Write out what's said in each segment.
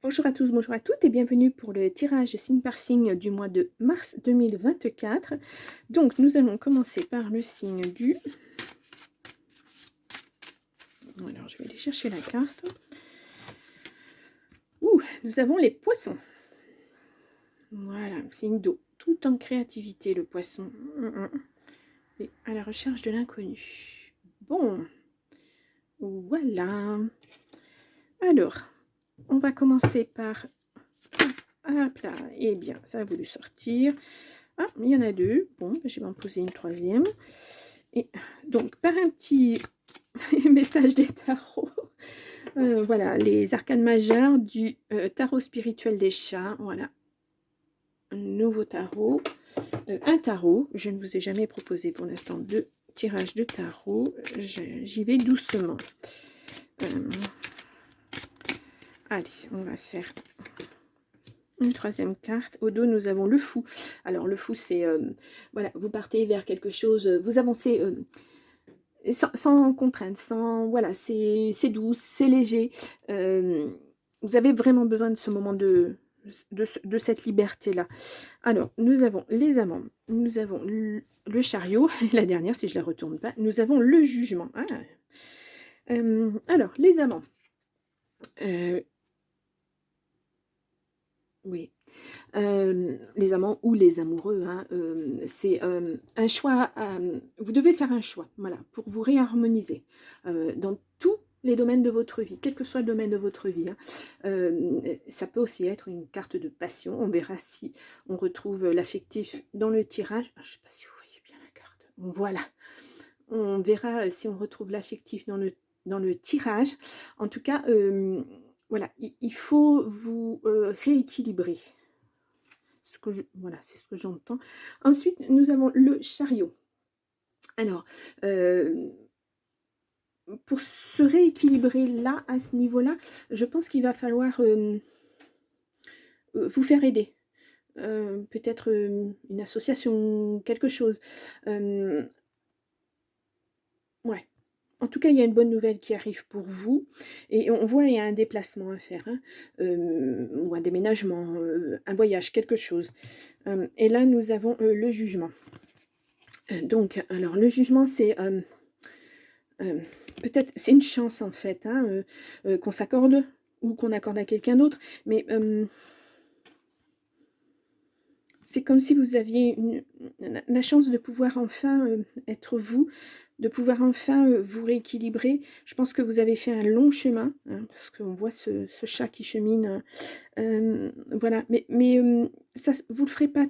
Bonjour à tous, bonjour à toutes et bienvenue pour le tirage signe par signe du mois de mars 2024. Donc nous allons commencer par le signe du... Alors je vais aller chercher la carte. Nous avons les poissons. Voilà, signe d'eau. Tout en créativité le poisson. Et à la recherche de l'inconnu. Bon, voilà. Alors, on va commencer par... Hop là, eh bien, ça a voulu sortir. Ah, il y en a deux. Bon, je vais en poser une troisième. Et donc, par un petit message des tarots, voilà, les arcanes majeures du tarot spirituel des chats. Voilà, un nouveau tarot. Un tarot. Je ne vous ai jamais proposé pour l'instant de tirage de tarot. J'y vais doucement. Allez, on va faire une troisième carte. Au dos, nous avons le fou. Alors, le fou, c'est... voilà, vous partez vers quelque chose, vous avancez... sans contrainte, sans... Voilà, c'est doux, c'est léger. Vous avez vraiment besoin de ce moment de cette liberté-là. Alors, nous avons les amants, nous avons le chariot, et la dernière, si je ne la retourne pas, nous avons le jugement. Ah. Alors, les amants. Oui. Les amants ou les amoureux, hein, c'est un choix, vous devez faire un choix, voilà, pour vous réharmoniser dans tous les domaines de votre vie, quel que soit le domaine de votre vie. Hein. Ça peut aussi être une carte de passion, on verra si on retrouve l'affectif dans le tirage. Je ne sais pas si vous voyez bien la carte, voilà, on verra si on retrouve l'affectif dans le tirage. En tout cas, voilà, il faut vous rééquilibrer. Voilà, c'est ce que j'entends. Ensuite, nous avons le chariot. Alors, pour se rééquilibrer là, à ce niveau-là, je pense qu'il va falloir vous faire aider. Peut-être une association, quelque chose. Ouais. En tout cas, il y a une bonne nouvelle qui arrive pour vous. Et on voit il y a un déplacement à faire, hein, ou un déménagement, un voyage, quelque chose. Et là, nous avons le jugement. Donc, alors, le jugement, c'est... peut-être, c'est une chance, en fait, hein, qu'on s'accorde ou qu'on accorde à quelqu'un d'autre. Mais c'est comme si vous aviez la chance de pouvoir enfin être vous, de pouvoir enfin vous rééquilibrer. Je pense que vous avez fait un long chemin, hein, parce qu'on voit ce chat qui chemine. Voilà, mais ça, vous ne le ferez pas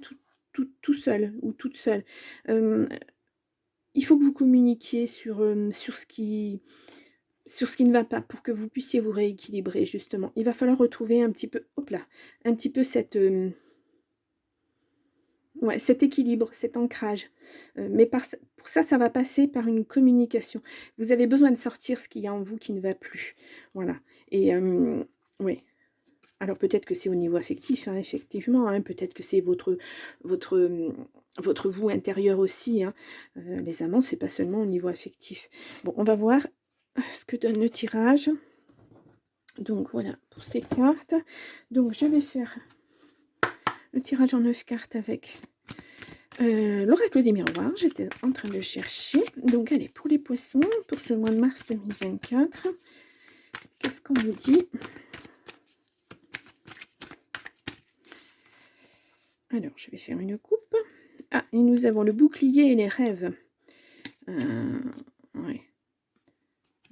tout seul ou toute seule. Il faut que vous communiquiez sur ce qui ne va pas pour que vous puissiez vous rééquilibrer, justement. Il va falloir retrouver un petit peu, hop là, un petit peu cette... ouais, cet équilibre, cet ancrage. Mais pour ça, ça va passer par une communication. Vous avez besoin de sortir ce qu'il y a en vous qui ne va plus. Voilà. Et oui. Alors peut-être que c'est au niveau affectif, hein, effectivement. Hein, peut-être que c'est votre vous intérieur aussi. Hein. Les amants, c'est pas seulement au niveau affectif. Bon, on va voir ce que donne le tirage. Donc voilà, pour ces cartes. Donc je vais faire le tirage en 9 cartes avec... l'oracle des miroirs, j'étais en train de chercher. Donc, allez, pour les poissons, pour ce mois de mars 2024, qu'est-ce qu'on me dit? Alors, je vais faire une coupe. Ah, et nous avons le bouclier et les rêves. Ouais.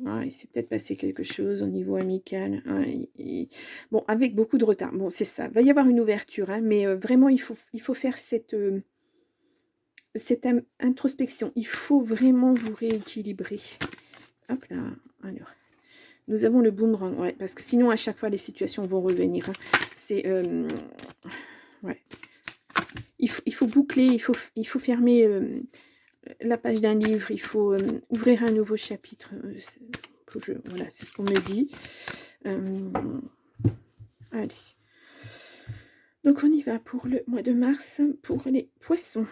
Ah, il s'est peut-être passé quelque chose au niveau amical. Ah, bon, avec beaucoup de retard. Bon, c'est ça. Il va y avoir une ouverture, hein, mais vraiment, il faut faire cette introspection. Il faut vraiment vous rééquilibrer. Hop là. Alors, nous avons le boomerang, ouais, parce que sinon, à chaque fois, les situations vont revenir. Hein. C'est... ouais. Il faut boucler, il faut fermer la page d'un livre, il faut ouvrir un nouveau chapitre. Voilà, c'est ce qu'on me dit. Allez. Donc, on y va pour le mois de mars, pour les poissons.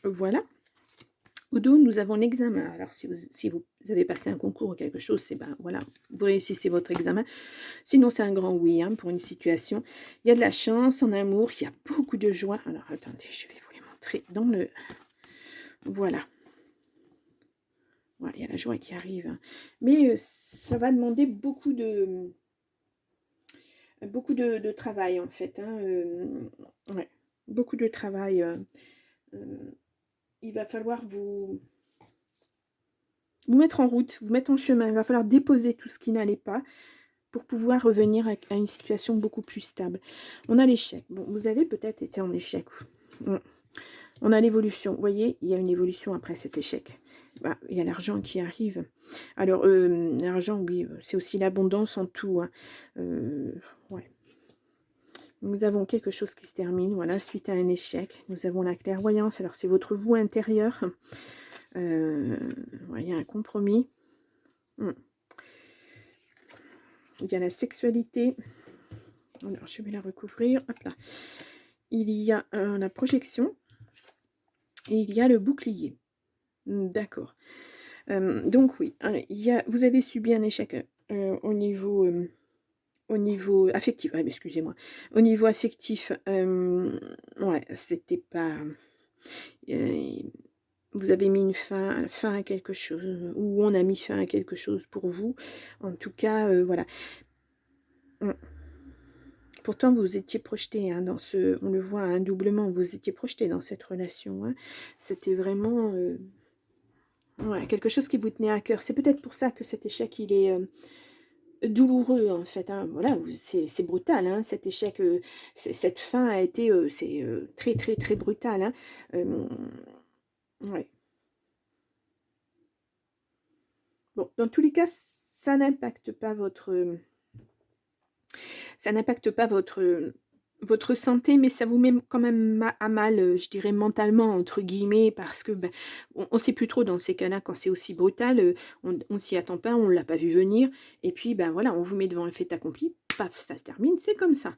Voilà. Au dos, nous avons l'examen. Alors, si vous avez passé un concours ou quelque chose, c'est ben voilà, vous réussissez votre examen. Sinon, c'est un grand oui hein, pour une situation. Il y a de la chance en amour, il y a beaucoup de joie. Alors, attendez, je vais vous les montrer dans le... Voilà. Voilà, il y a la joie qui arrive. Hein. Mais ça va demander beaucoup de travail, en fait. Hein, ouais, beaucoup de travail. Il va falloir vous mettre en route, vous mettre en chemin. Il va falloir déposer tout ce qui n'allait pas pour pouvoir revenir à une situation beaucoup plus stable. On a l'échec. Bon, vous avez peut-être été en échec. On a l'évolution. Vous voyez, il y a une évolution après cet échec. Bah, il y a l'argent qui arrive. Alors, l'argent, oui, c'est aussi l'abondance en tout. Hein. Ouais. Nous avons quelque chose qui se termine, voilà, suite à un échec. Nous avons la clairvoyance. Alors, c'est votre vous intérieur. Ouais, il y a un compromis. Il y a la sexualité. Alors, je vais la recouvrir. Hop là. Il y a la projection. Et il y a le bouclier. D'accord. Donc, oui. Vous avez subi un échec au niveau affectif. Ah, excusez-moi. Au niveau affectif, ouais, c'était pas... vous avez mis une fin à quelque chose, ou on a mis fin à quelque chose pour vous. En tout cas, voilà. Pourtant, vous étiez projeté hein, dans ce... On le voit hein, doublement, vous étiez projeté dans cette relation. Hein. C'était vraiment... ouais, quelque chose qui vous tenait à cœur. C'est peut-être pour ça que cet échec, il est... douloureux en fait, hein. Voilà, c'est brutal, hein, cet échec, cette fin a été c'est très très très brutal. Hein. Ouais. Bon, dans tous les cas, ça n'impacte pas votre votre santé, mais ça vous met quand même à mal, je dirais mentalement, entre guillemets, parce que ben, on ne sait plus trop dans ces cas-là, quand c'est aussi brutal, on ne s'y attend pas, on ne l'a pas vu venir, et puis ben voilà, on vous met devant un fait accompli, paf, ça se termine, c'est comme ça.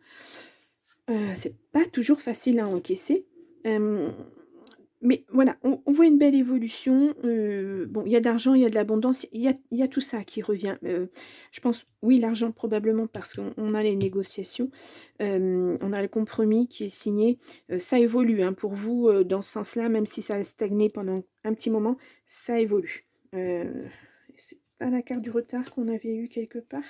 C'est pas toujours facile à encaisser. Mais voilà, on voit une belle évolution. Bon, il y a d'argent, il y a de l'abondance, il y a tout ça qui revient. Je pense, oui, l'argent probablement parce qu'on a les négociations, on a le compromis qui est signé. Ça évolue hein, pour vous dans ce sens-là, même si ça a stagné pendant un petit moment, ça évolue. C'est pas la carte du retard qu'on avait eu quelque part.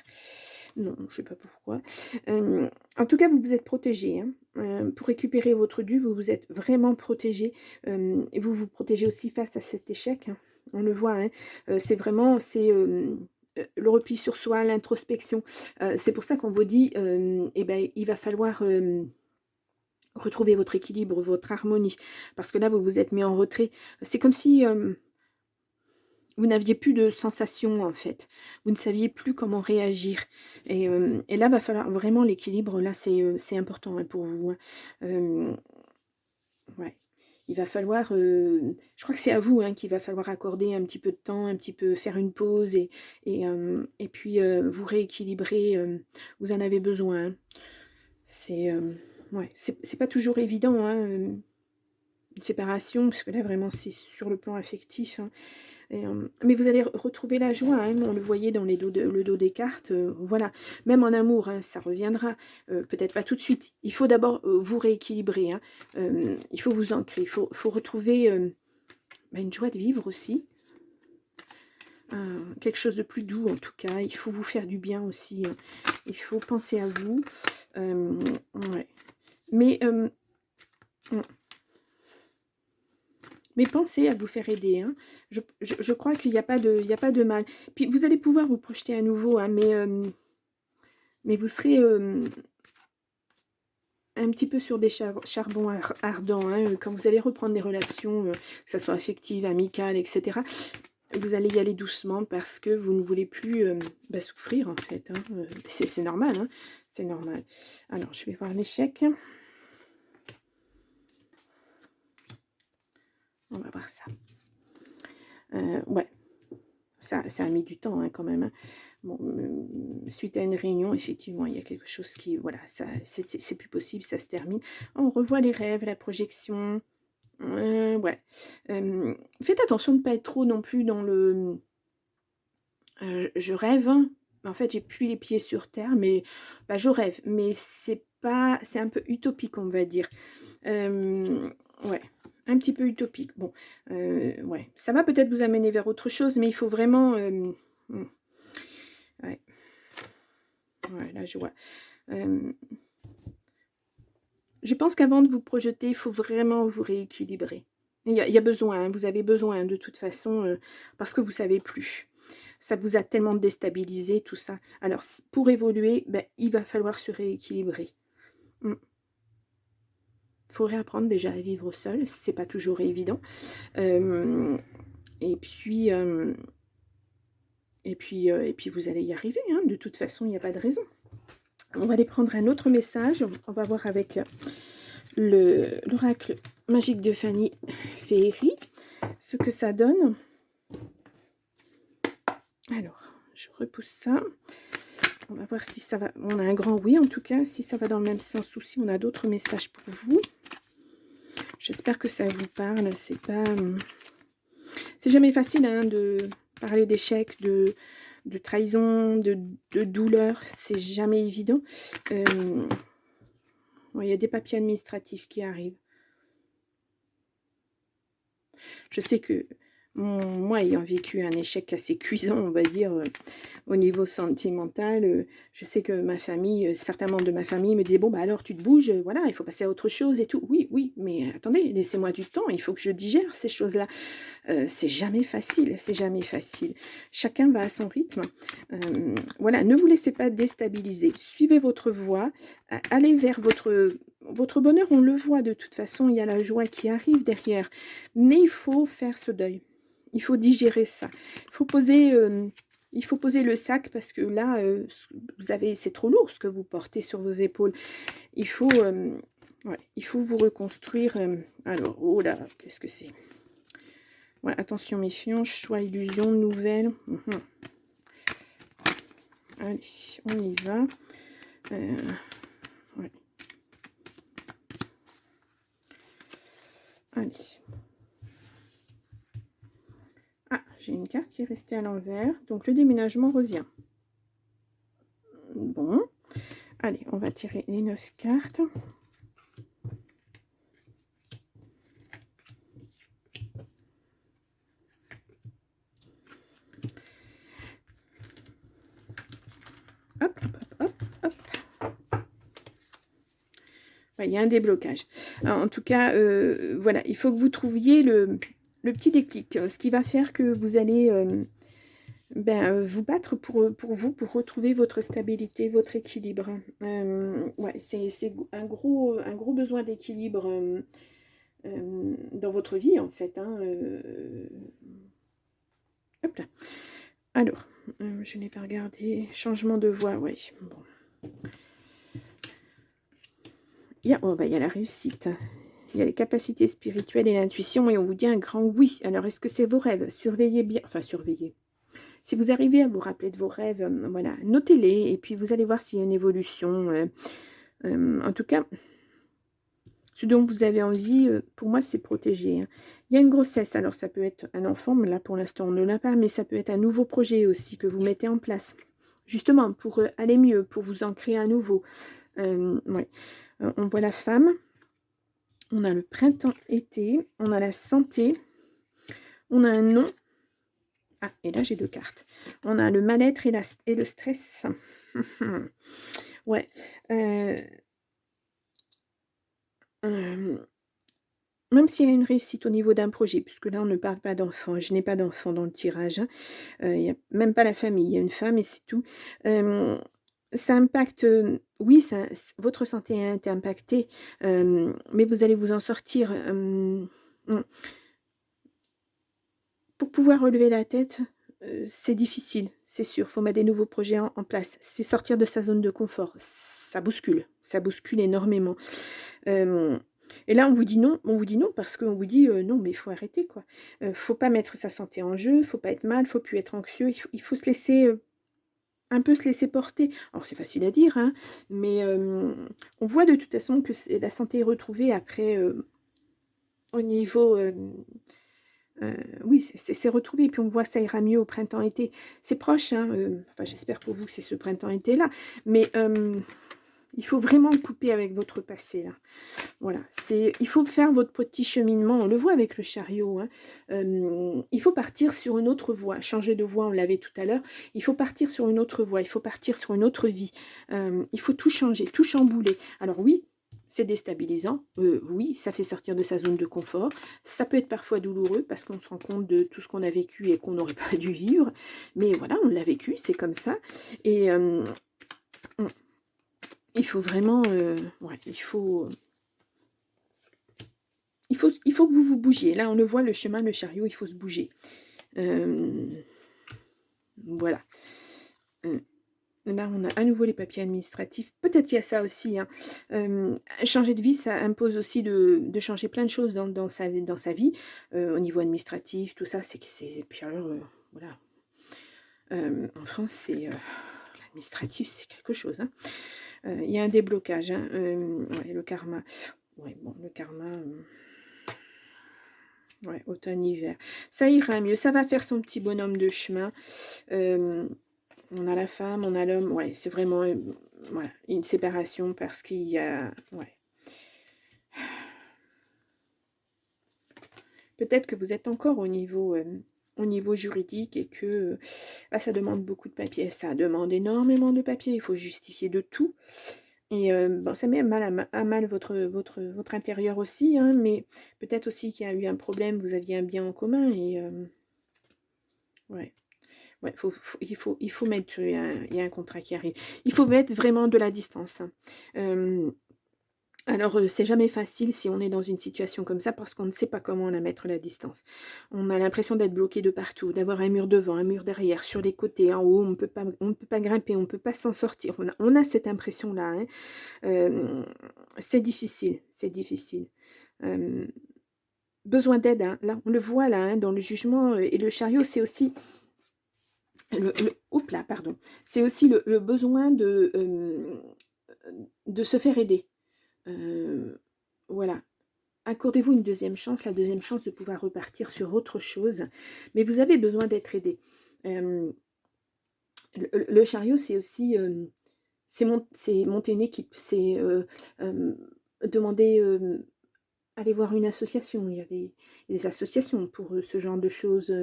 Non, je sais pas pourquoi. En tout cas, vous vous êtes protégé. Hein. Pour récupérer votre dû, vous vous êtes vraiment protégé. Et vous vous protégez aussi face à cet échec. Hein. On le voit. Hein. C'est vraiment le repli sur soi, l'introspection. C'est pour ça qu'on vous dit, eh ben, il va falloir retrouver votre équilibre, votre harmonie. Parce que là, vous vous êtes mis en retrait. C'est comme si... vous n'aviez plus de sensation en fait, vous ne saviez plus comment réagir. Et là, va falloir vraiment l'équilibre, là c'est important hein, pour vous. Hein. Ouais. Il va falloir, je crois que c'est à vous hein, qu'il va falloir accorder un petit peu de temps, un petit peu faire une pause et puis vous rééquilibrer, vous en avez besoin. Hein. Ouais, c'est pas toujours évident, hein, une séparation, parce que là vraiment c'est sur le plan affectif. Hein. Mais vous allez retrouver la joie, hein, on le voyait dans le dos des cartes, voilà. Même en amour, hein, ça reviendra, peut-être pas tout de suite. Il faut d'abord vous rééquilibrer, hein, il faut vous ancrer, il faut retrouver une joie de vivre aussi, quelque chose de plus doux en tout cas. Il faut vous faire du bien aussi, hein. Il faut penser à vous, ouais. Mais pensez à vous faire aider. Hein. Je crois qu'il n'y a pas de mal. Puis vous allez pouvoir vous projeter à nouveau, hein, mais vous serez un petit peu sur des charbons ardents. Hein, quand vous allez reprendre des relations, que ce soit affectives, amicales, etc., vous allez y aller doucement parce que vous ne voulez plus souffrir, en fait. Hein. C'est normal. Hein, c'est normal. Alors, je vais voir l'échec. On va voir ça. Ouais, ça a mis du temps hein, quand même. Hein. Bon, suite à une réunion, effectivement, il y a quelque chose qui... Voilà, c'est plus possible, ça se termine. On revoit les rêves, la projection. Ouais. Faites attention de ne pas être trop non plus dans le je rêve, hein. En fait, j'ai plus les pieds sur terre, mais bah, je rêve, mais c'est un peu utopique, on va dire. Ouais, un petit peu utopique. Bon, ouais, ça va peut-être vous amener vers autre chose, mais il faut vraiment, ouais, ouais, là, je vois. Je pense qu'avant de vous projeter, il faut vraiment vous rééquilibrer. Il y a besoin, hein, vous avez besoin de toute façon, parce que vous savez plus. Ça vous a tellement déstabilisé tout ça. Alors pour évoluer, ben, il va falloir se rééquilibrer. Il faut réapprendre déjà à vivre seul, c'est pas toujours évident. Et puis, et puis vous allez y arriver, hein. De toute façon, il n'y a pas de raison. On va aller prendre un autre message. On va voir avec l'oracle magique de Fanny Féerie ce que ça donne. Alors, je repousse ça. On va voir si ça va. On a un grand oui en tout cas, si ça va dans le même sens ou si on a d'autres messages pour vous. J'espère que ça vous parle. C'est jamais facile, hein, de parler d'échecs, de trahison, de douleur. C'est jamais évident. Il y a des papiers administratifs qui arrivent. Je sais que moi, ayant vécu un échec assez cuisant, on va dire, au niveau sentimental, je sais que ma famille, certains membres de ma famille me disaient, bon, bah alors tu te bouges, voilà, il faut passer à autre chose et tout. Oui, oui, mais attendez, laissez-moi du temps, il faut que je digère ces choses-là. C'est jamais facile, c'est jamais facile. Chacun va à son rythme. Voilà, ne vous laissez pas déstabiliser. Suivez votre voie, allez vers votre bonheur, on le voit de toute façon, il y a la joie qui arrive derrière. Mais il faut faire ce deuil. Il faut digérer ça. Il faut poser le sac parce que là, c'est trop lourd ce que vous portez sur vos épaules. Il faut vous reconstruire. Alors, oh là, qu'est-ce que c'est? Ouais, attention, méfiance, choix, illusion, nouvelle. Allez, on y va. Ouais. Allez. Ah, j'ai une carte qui est restée à l'envers. Donc, le déménagement revient. Bon. Allez, on va tirer les 9 cartes. Hop, hop, hop, hop, hop. Ouais, il y a un déblocage. Alors, en tout cas, voilà, il faut que vous trouviez le petit déclic. Ce qui va faire que vous allez vous battre pour vous, pour retrouver votre stabilité, votre équilibre. Ouais, c'est un gros besoin d'équilibre dans votre vie, en fait. Hein, hop là. Alors, je n'ai pas regardé. Changement de voix, oui. Bon. Il y a la réussite. Il y a les capacités spirituelles et l'intuition, et on vous dit un grand oui. Alors, est-ce que c'est vos rêves? Surveillez bien. Enfin, surveillez. Si vous arrivez à vous rappeler de vos rêves, voilà, notez-les, et puis vous allez voir s'il y a une évolution. En tout cas, ce dont vous avez envie, pour moi, c'est protégé. Hein. Il y a une grossesse, alors ça peut être un enfant, mais là pour l'instant on ne l'a pas, mais ça peut être un nouveau projet aussi que vous mettez en place, justement pour aller mieux, pour vous en créer un nouveau. Ouais. On voit la femme, on a le printemps-été, on a la santé, on a un nom. Ah, et là j'ai 2 cartes. On a le mal-être et le stress. Ouais. Même s'il y a une réussite au niveau d'un projet, puisque là on ne parle pas d'enfant, je n'ai pas d'enfant dans le tirage, hein. Il n'y a même pas la famille, il y a une femme et c'est tout. Ça impacte, oui, votre santé est impactée, mais vous allez vous en sortir. Pour pouvoir relever la tête, c'est difficile, c'est sûr. Il faut mettre des nouveaux projets en place. C'est sortir de sa zone de confort. Ça bouscule énormément. Et là, on vous dit non parce qu'on vous dit non, mais il faut arrêter, quoi. Faut pas mettre sa santé en jeu, faut pas être mal, faut plus être anxieux. Il faut se laisser un peu se laisser porter. Alors, c'est facile à dire, hein, mais on voit de toute façon que la santé est retrouvée après au niveau... oui, c'est retrouvé, et puis on voit ça ira mieux au printemps-été. C'est proche, hein, enfin j'espère pour vous que c'est ce printemps-été-là, mais il faut vraiment couper avec votre passé, là. Voilà, il faut faire votre petit cheminement, on le voit avec le chariot, hein. Il faut partir sur une autre voie, changer de voie, on l'avait tout à l'heure, il faut partir sur une autre voie, il faut partir sur une autre vie, il faut tout changer, tout chambouler. Alors oui, c'est déstabilisant, oui, ça fait sortir de sa zone de confort, ça peut être parfois douloureux parce qu'on se rend compte de tout ce qu'on a vécu et qu'on n'aurait pas dû vivre, mais voilà, on l'a vécu, c'est comme ça, et il faut vraiment, ouais, il faut que vous vous bougiez. Là, on le voit, le chemin, le chariot, il faut se bouger. Voilà. Là, on a à nouveau les papiers administratifs. Peut-être qu'il y a ça aussi, hein. Changer de vie, ça impose aussi de changer plein de choses dans sa vie. Au niveau administratif, tout ça, puis alors, voilà. En France, l'administratif, c'est quelque chose, hein. Il y a un déblocage, hein. Ouais, le karma. Ouais, bon, le karma... ouais, automne-hiver. Ça ira mieux. Ça va faire son petit bonhomme de chemin. On a la femme, on a l'homme. Ouais, c'est vraiment voilà, une séparation parce qu'il y a... Ouais. Peut-être que vous êtes encore au niveau juridique et que ça demande beaucoup de papiers. Ça demande énormément de papiers. Il faut justifier de tout. Et bon, ça met à mal votre intérieur aussi, hein, mais peut-être aussi qu'il y a eu un problème, vous aviez un bien en commun, et ouais, il faut mettre, il y a un contrat qui arrive. Il faut mettre vraiment de la distance, hein. Alors, c'est jamais facile si on est dans une situation comme ça parce qu'on ne sait pas comment la mettre la distance. On a l'impression d'être bloqué de partout, d'avoir un mur devant, un mur derrière, sur les côtés, en haut, on ne peut pas grimper, on ne peut pas s'en sortir. On a cette impression-là, hein. C'est difficile, c'est difficile. Besoin d'aide, hein. Là, on le voit là, hein, dans le jugement et le chariot, c'est aussi oups là, pardon. C'est aussi le besoin de se faire aider. Voilà. Accordez-vous une deuxième chance, la deuxième chance de pouvoir repartir sur autre chose. Mais vous avez besoin d'être aidé. Le chariot, c'est aussi c'est monter une équipe, c'est demander, aller voir une association. Il y a des associations pour ce genre de choses.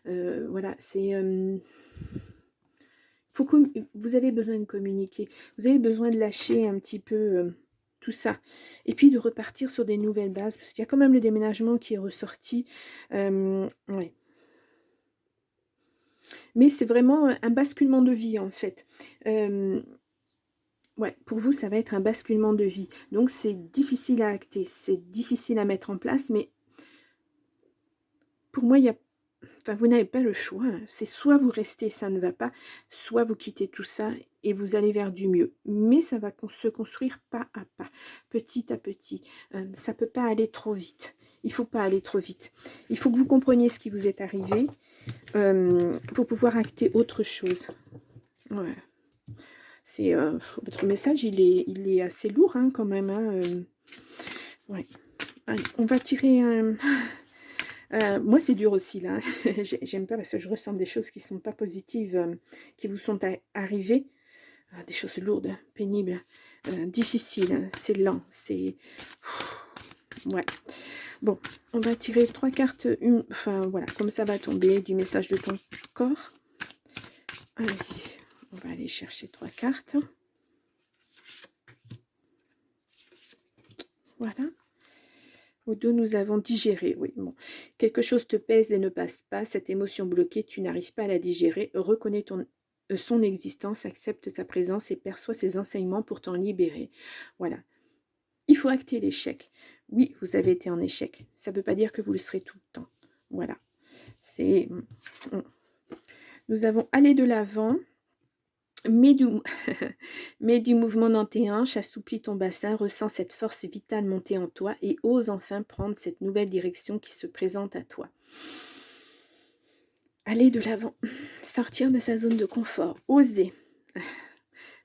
Voilà, c'est... vous avez besoin de communiquer, vous avez besoin de lâcher un petit peu tout ça, et puis de repartir sur des nouvelles bases, parce qu'il y a quand même le déménagement qui est ressorti. Ouais. Mais c'est vraiment un basculement de vie, en fait. Ouais, pour vous, ça va être un basculement de vie. Donc, c'est difficile à acter, c'est difficile à mettre en place, mais pour moi, enfin, vous n'avez pas le choix, hein. C'est soit vous restez, ça ne va pas, soit vous quittez tout ça et vous allez vers du mieux. Mais ça va se construire pas à pas, petit à petit. Ça ne peut pas aller trop vite. Il ne faut pas aller trop vite. Il faut que vous compreniez ce qui vous est arrivé pour pouvoir acter autre chose. Ouais. C'est votre message, il est assez lourd, hein, quand même, hein, ouais. Allez, on va tirer un... moi, c'est dur aussi, là. J'aime pas parce que je ressens des choses qui sont pas positives, qui vous sont arrivées. Des choses lourdes, pénibles, difficiles. C'est lent, c'est... Ouais. Bon, on va tirer 3 cartes, enfin, voilà, comme ça va tomber, du message de ton corps. Allez, on va aller chercher 3 cartes. Voilà. Au dos, nous avons digéré. Oui, bon. Quelque chose te pèse et ne passe pas. Cette émotion bloquée, tu n'arrives pas à la digérer. Reconnais son existence, accepte sa présence et perçois ses enseignements pour t'en libérer. Voilà. Il faut acter l'échec. Oui, vous avez été en échec. Ça ne veut pas dire que vous le serez tout le temps. Voilà. Nous avons allé de l'avant. Mets du mouvement dans tes hanches, assouplis ton bassin, ressens cette force vitale monter en toi et ose enfin prendre cette nouvelle direction qui se présente à toi. Aller de l'avant, sortir de sa zone de confort, oser,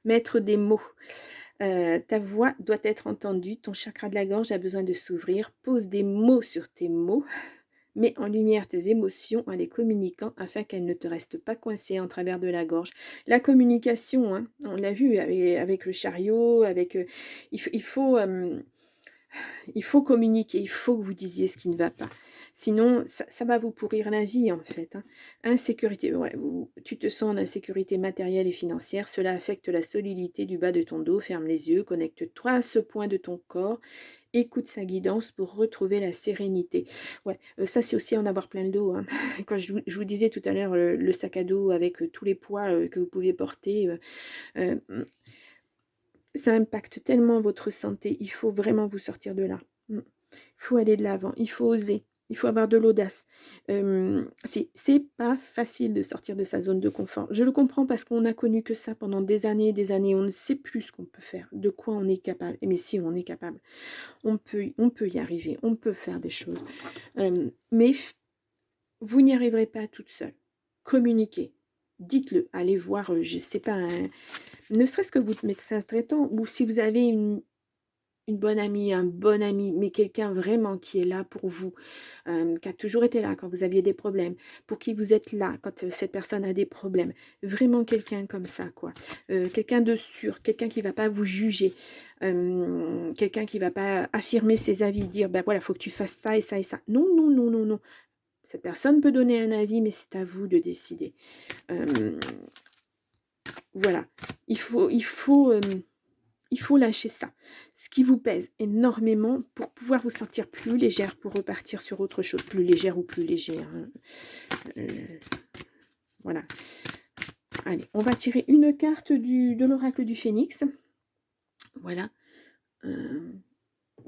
mettre des mots. Ta voix doit être entendue, ton chakra de la gorge a besoin de s'ouvrir. Pose des mots sur tes mots. Mets en lumière tes émotions en les communiquant afin qu'elles ne te restent pas coincées en travers de la gorge. La communication, hein, on l'a vu avec le chariot, il faut, il faut, euh, il faut communiquer, il faut que vous disiez ce qui ne va pas. Sinon, ça va vous pourrir la vie, en fait. Hein. Insécurité, ouais, tu te sens en insécurité matérielle et financière. Cela affecte la solidité du bas de ton dos. Ferme les yeux, connecte-toi à ce point de ton corps. Écoute sa guidance pour retrouver la sérénité. Ouais, ça, c'est aussi en avoir plein le dos. Hein. Quand je vous disais tout à l'heure, le sac à dos avec tous les poids que vous pouvez porter, euh, ça impacte tellement votre santé. Il faut vraiment vous sortir de là. Il faut aller de l'avant. Il faut oser. Il faut avoir de l'audace. C'est pas facile de sortir de sa zone de confort. Je le comprends parce qu'on n'a connu que ça pendant des années et des années. On ne sait plus ce qu'on peut faire, de quoi on est capable. Mais si on est capable, on peut y arriver. On peut faire des choses. Mais vous n'y arriverez pas toute seule. Communiquez. Dites-le. Allez voir, je ne sais pas, ne serait-ce que votre médecin traitant, ou si vous avez une bonne amie, un bon ami, mais quelqu'un vraiment qui est là pour vous, qui a toujours été là quand vous aviez des problèmes, pour qui vous êtes là quand cette personne a des problèmes. Vraiment quelqu'un comme ça, quoi. Quelqu'un de sûr, quelqu'un qui ne va pas vous juger, quelqu'un qui ne va pas affirmer ses avis, dire, ben voilà, il faut que tu fasses ça et ça et ça. Non, non, non, non, non. Cette personne peut donner un avis, mais c'est à vous de décider. Voilà, il faut lâcher ça, ce qui vous pèse énormément pour pouvoir vous sentir plus légère, pour repartir sur autre chose, plus légère ou plus légère. Hein. Voilà. Allez, on va tirer une carte de l'oracle du Phénix. Voilà.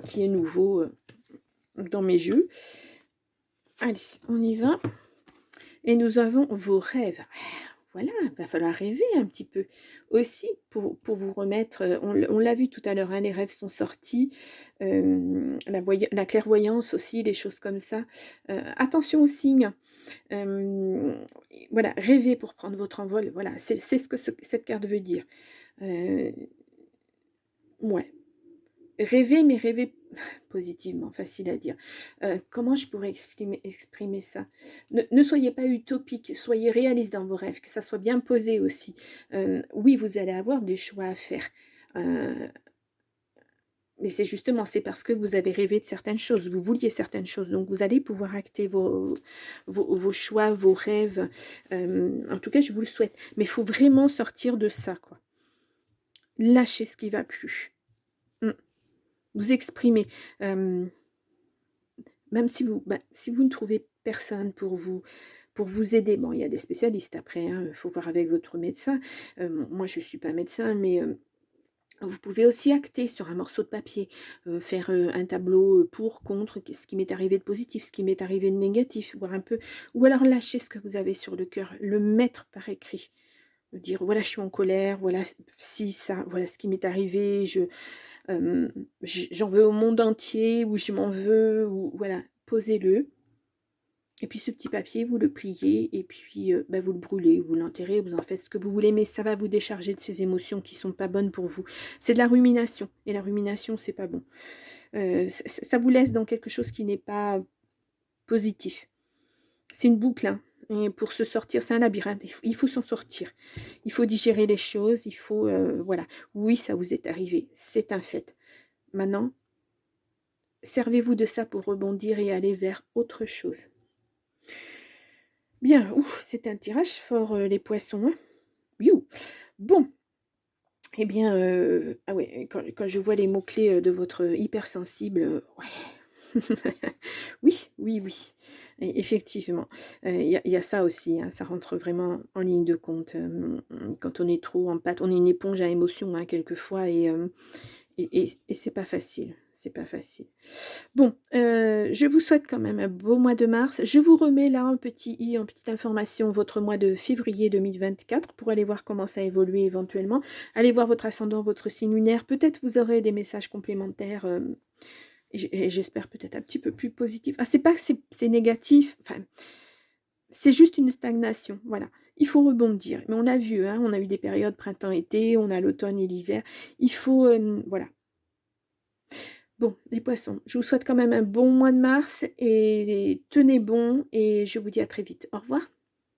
Qui est nouveau dans mes jeux. Allez, on y va. Et nous avons vos rêves. Voilà, il va falloir rêver un petit peu aussi pour vous remettre. On l'a vu tout à l'heure, hein, les rêves sont sortis, la clairvoyance aussi, les choses comme ça. Attention aux signes. Voilà, rêvez pour prendre votre envol. Voilà, c'est ce que cette carte veut dire. Ouais. Rêver, mais rêver positivement, facile à dire. Comment je pourrais exprimer ça? Ne soyez pas utopique, soyez réaliste dans vos rêves, que ça soit bien posé aussi. Oui, vous allez avoir des choix à faire. Mais c'est justement, c'est parce que vous avez rêvé de certaines choses, vous vouliez certaines choses, donc vous allez pouvoir acter vos choix, vos rêves. En tout cas, je vous le souhaite. Mais il faut vraiment sortir de ça, quoi. Lâchez ce qui ne va plus. Vous exprimer, même si vous ne trouvez personne pour vous aider. Bon, il y a des spécialistes après, il faut voir avec votre médecin. Moi, je ne suis pas médecin, mais vous pouvez aussi acter sur un morceau de papier, faire un tableau pour, contre, ce qui m'est arrivé de positif, ce qui m'est arrivé de négatif, voir un peu, ou alors lâcher ce que vous avez sur le cœur, le mettre par écrit. Dire, voilà, je suis en colère, voilà, si, ça, voilà ce qui m'est arrivé, j'en veux au monde entier, ou je m'en veux, ou voilà, posez-le. Et puis ce petit papier, vous le pliez, et puis vous le brûlez, vous l'enterrez, vous en faites ce que vous voulez, mais ça va vous décharger de ces émotions qui ne sont pas bonnes pour vous. C'est de la rumination, et la rumination, c'est pas bon. Ça vous laisse dans quelque chose qui n'est pas positif. C'est une boucle, hein. Et pour se sortir, c'est un labyrinthe, il faut s'en sortir. Il faut digérer les choses, il faut, voilà. Oui, ça vous est arrivé, c'est un fait. Maintenant, servez-vous de ça pour rebondir et aller vers autre chose. Bien, c'est un tirage fort, les poissons. Hein. Bon, eh bien, ah ouais, quand je vois les mots-clés de votre hypersensible, ouais. Oui. Et effectivement, il y a ça aussi, hein, ça rentre vraiment en ligne de compte. Quand on est trop en pâte, on est une éponge à émotions, hein, quelquefois, et c'est pas facile. C'est pas facile. Bon, je vous souhaite quand même un beau mois de mars. Je vous remets là en petite information, votre mois de février 2024 pour aller voir comment ça évolue éventuellement. Allez voir votre ascendant, votre signe lunaire. Peut-être vous aurez des messages complémentaires. Et j'espère peut-être un petit peu plus positif. Ah, c'est pas que c'est négatif. Enfin, c'est juste une stagnation, voilà. Il faut rebondir. Mais on a vu, hein, on a eu des périodes printemps-été, on a l'automne et l'hiver. Il faut, voilà. Bon, les poissons, je vous souhaite quand même un bon mois de mars et tenez bon et je vous dis à très vite. Au revoir.